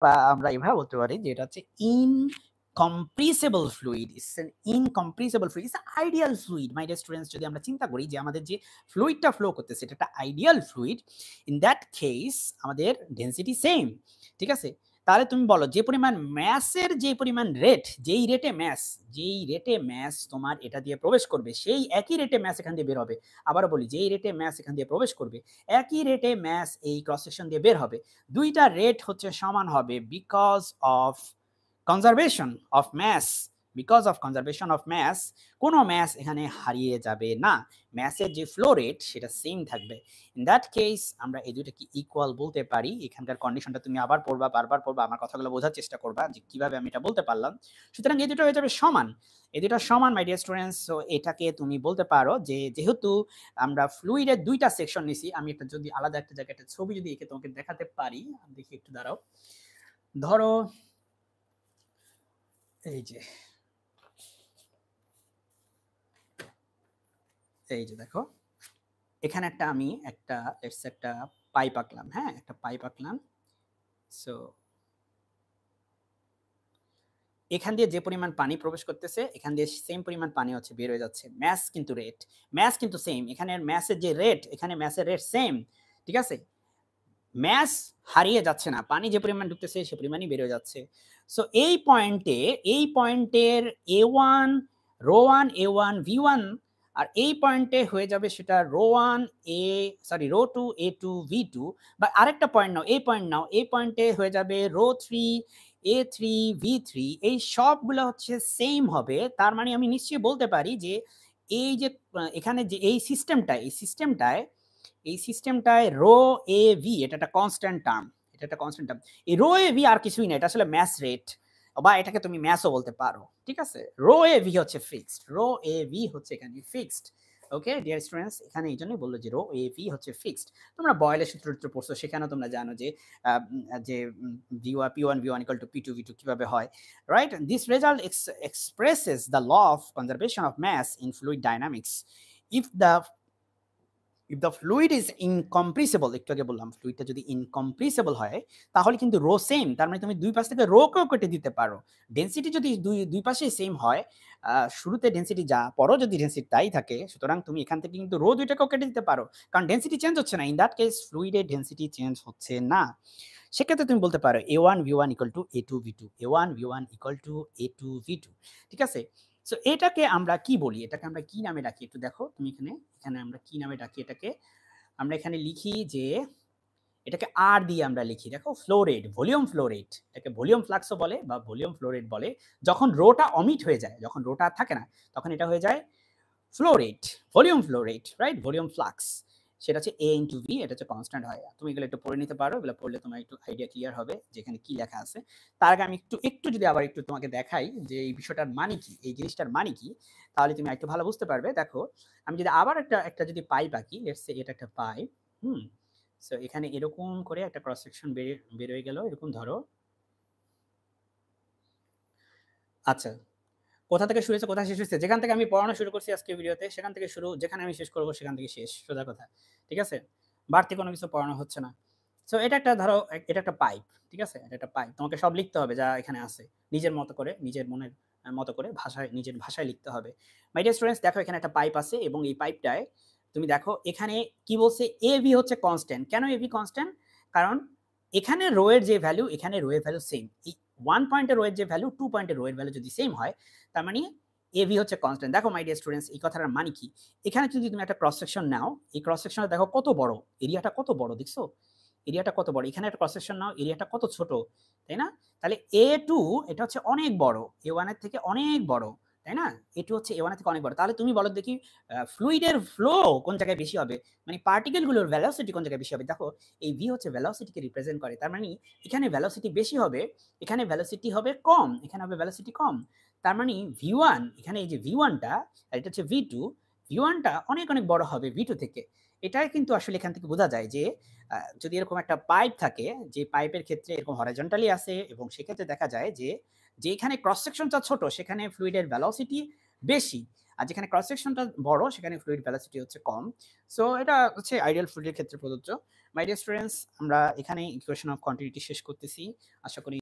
বা আমরা এভাবে বলতে পারি যে এটা হচ্ছে incompressible fluid. It's an incompressible fluid, it's ideal fluid. My dear students, যদি আমরা চিন্তা করি যে আমাদের যে ফ্লুইডটা ফ্লো করতেছে এটা একটা ideal fluid, in that case আমাদের ডেনসিটি সেম, ঠিক আছে? তাহলে তুমি বলো যে পরিমাণ ম্যাসের যে পরিমাণ রেট, যেই রেটে ম্যাস তোমার এটা দিয়ে প্রবেশ করবে সেই একই রেটে ম্যাস এখান দিয়ে বের হবে। আবারও বলি, যেই রেটে ম্যাস এখান দিয়ে প্রবেশ করবে একই রেটে ম্যাস এই ক্রস সেকশন দিয়ে বের হবে। দুইটা রেট হচ্ছে সমান হবে because of conservation of mass. Because of conservation of mass কোনো ম্যাস এখানে হারিয়ে যাবে না, ম্যাসের যে ফ্লো রেট সেটা সেম থাকবে। ইন দ্যাট কেস আমরা এই দুটো কি ইকুয়াল বলতে পারি। এখানকার কন্ডিশনটা তুমি আবার পড়বা, বারবার পড়বা, আমার কথাগুলো বোঝার চেষ্টা করবা যে কিভাবে আমি এটা বলতে পারলাম। সুতরাং এই দুটো হয়ে যাবে সমান, এই দুটো সমান মাই ডিয়ার স্টুডেন্টস। সো এটাকে তুমি বলতে পারো যে যেহেতু আমরা ফ্লুইডের দুইটা সেকশন নিছি, আমি একটা যদি আলাদা একটা জায়গায় একটা ছবি যদি এঁকে তোমাকে দেখাতে পারি, দেখি একটু দাঁড়াও। ধরো এই যে দেখো এখানে আমি একটা পাইপ আঁকলাম, হ্যাঁ একটা পাইপ আঁকলাম। সো এখান দিয়ে যে পরিমাণ পানি প্রবেশ করতেছে এখান দিয়ে সেম পরিমাণ পানি হচ্ছে বের হয়ে যাচ্ছে। ম্যাস কিন্তু সেম, এখানে ম্যাসের যে রেট এখানে ম্যাসের রেট সেম, ঠিক আছে? ম্যাস হারিয়ে যাচ্ছে না, পানি যে পরিমাণ ঢুকতেছে সে পরিমাণই বের হয়ে যাচ্ছে। সো এই পয়েন্টের A1 ρ1 A1 V1, আর এই পয়েন্টে হয়ে যাবে সেটা ρ2 A2 V2, বা আরেকটা পয়েন্ট নাও, এই পয়েন্টে হয়ে যাবে ρ3 A3 V3। এই সবগুলো হচ্ছে সেম হবে। তার মানে আমি নিশ্চয়ই বলতে পারি যে এই যে এখানে যে এই সিস্টেমটায় রো এ ভি এটা একটা কনস্ট্যান্ট টার্ম, এই রো এ ভি আর কিছুই না, এটা আসলে ম্যাস রেট, বা এটাকে তুমি ম্যাসও বলতে পারো, ঠিক আছে? রো এ ভি হচ্ছে এখানে ফিক্সড। ওকে ডিয়ার স্টুডেন্টস, এখানে এই জন্যই বললো যে রো এ ভি হচ্ছে ফিক্সড। তোমরা বয়েলের সূত্র পড়ছো, সেখানেও তোমরা জানো যে P1 V1 equal to P2 V2 কিভাবে হয়, right? This result expresses the law of conservation of mass in fluid dynamics. If the fluid is incompressible, একটু আগে বললাম ফ্লুইডটা যদি ইনকম্প্রেসিবল হয় তাহলে কিন্তু রো সেম, তার মানে তুমি দুই পাশ থেকে রো কেও কেটে দিতে পারো। ডেনসিটি যদি দুই পাশে সেম হয়, শুরুতে ডেনসিটি যা, পরও যদি ডেনসিটি তাই থাকে, সুতরাং তুমি এখান থেকে কিন্তু রো দুইটাকেও কেটে দিতে পারো, কারণ ডেনসিটি চেঞ্জ হচ্ছে না। ইন দ্যাট কেস ফ্লুইডের ডেনসিটি চেঞ্জ হচ্ছে না। সেক্ষেত্রে তুমি বলতে পারো A1 V1 equal to A2 V2, A1 V1 equal to A2 V2, ঠিক আছে? সো এটাকে আমরা কি বলি, এটাকে আমরা কি নামে ডাকি একটু দেখো তুমি এখানে আমরা কি নামে ডাকি এটাকে? আমরা এখানে লিখি যে এটাকে আর দিয়ে আমরা লিখি, দেখো flow rate, volume flow rate, এটাকে ভলিউম ফ্লাক্সও বলে বা ভলিউম ফ্লো রেট বলে। যখন রোটা অমিট হয়ে যায়, যখন রোটা থাকে না, তখন এটা হয়ে যায় flow rate, volume flow rate, right? Volume flux সেটা হচ্ছে A ইনটু V, এটা হচ্ছে কনস্ট্যান্ট হয়। তুমি এগুলো একটু পড়ে নিতে পারো, এগুলো পড়লে তোমার একটু আইডিয়া ক্লিয়ার হবে যেখানে কি লেখা আছে। তার আগে আমি একটু যদি আবার একটু তোমাকে দেখাই যে এই বিষয়টার মানে কি, এই জিনিসটার মানে কি, তাহলে তুমি একটু ভালো বুঝতে পারবে। দেখো আমি যদি আবার একটা যদি পাইপ আঁকি, লেটস সে এটা একটা পাইপ, সো এখানে এরকম করে একটা ক্রস সেকশন বের হয়ে গেল, এরকম ধরো। আচ্ছা, কোথা থেকে শুরু হয়েছে কোথায় শেষ হয়েছে, যেখান থেকে আমি পড়ানো শুরু করছি আজকে ভিডিওতে সেখান থেকে শুরু, যেখানে আমি শেষ করবো সেখান থেকে শেষ, সোজা কথা, ঠিক আছে? বাড়তি কোনো কিছু পড়ানো হচ্ছে না। সো এটা একটা ধরো, এটা একটা পাইপ, ঠিক আছে? এটা একটা পাইপ, তোমাকে সব লিখতে হবে যা এখানে আছে, নিজের মতো করে, নিজের মনের মতো করে নিজের ভাষায় লিখতে হবে। মাই ডিয়ার স্টুডেন্টস, দেখো এখানে একটা পাইপ আছে এবং এই পাইপটায় তুমি দেখো এখানে কি বলছে, এভি হচ্ছে কনস্ট্যান্ট। কেন এভি কনস্ট্যান্ট? কারণ এখানে রো এর যে ভ্যালু, এখানে রো এর ভ্যালু সেম। এই 1 পয়েন্টের রো এর যে ভ্যালু 2 পয়েন্টের রো এর ভ্যালু যদি সেম হয়, তার মানে এভি হচ্ছে কনস্ট্যান্ট। দেখো মাই ডিয়ার স্টুডেন্টস, এই কথাটার মানে কি? এখানে যদি তুমি একটা ক্রস সেকশন নাও, এই ক্রস সেকশনটা দেখো কত বড়, এরিয়াটা কত বড়, দেখছো এরিয়াটা কত বড়? এখানে একটা ক্রস সেকশন নাও, এরিয়াটা কত ছোট, তাই না? তাহলে A2 এটা হচ্ছে অনেক বড়, A1 এর থেকে অনেক বড়, তাই না? A2 হচ্ছে A1 এর থেকে অনেক বড়। তাহলে তুমি বলো দেখি ফ্লুইডের ফ্লো কোন জায়গায় বেশি হবে, মানে পার্টিকেলগুলোর ভেলোসিটি কোন জায়গায় বেশি হবে? দেখো এই V হচ্ছে ভেলোসিটিকে রিপ্রেজেন্ট করে, তার মানে এখানে ভেলোসিটি বেশি হবে, এখানে ভেলোসিটি হবে কম, এখানে হবে ভেলোসিটি কম। তার মানে V1, এখানে এই যে V1টা আর এটা হচ্ছে V2, V1টা অনেক অনেক বড় হবে V2 থেকে। এটাই কিন্তু আসলে এখান থেকে বোঝা যায় যে যদি এরকম একটা পাইপ থাকে, যে পাইপের ক্ষেত্রে এরকম হরাইজন্টালি আছে, এবং সেক্ষেত্রে দেখা যায় যে যেখানে ক্রস সেকশনটা ছোট সেখানে ফ্লুইডের ভেলোসিটি বেশি, আর যেখানে ক্রস সেকশনটা বড় সেখানে ফ্লুইড ভেলোসিটি হচ্ছে কম। সো এটা হচ্ছে আইডিয়াল ফ্লুইডের ক্ষেত্রে প্রযোজ্য। মাই ডিয়ার স্টুডেন্টস, আমরা এখানেই ইকুয়েশন অফ কন্টিনিউটি শেষ করতেছি। আশা করি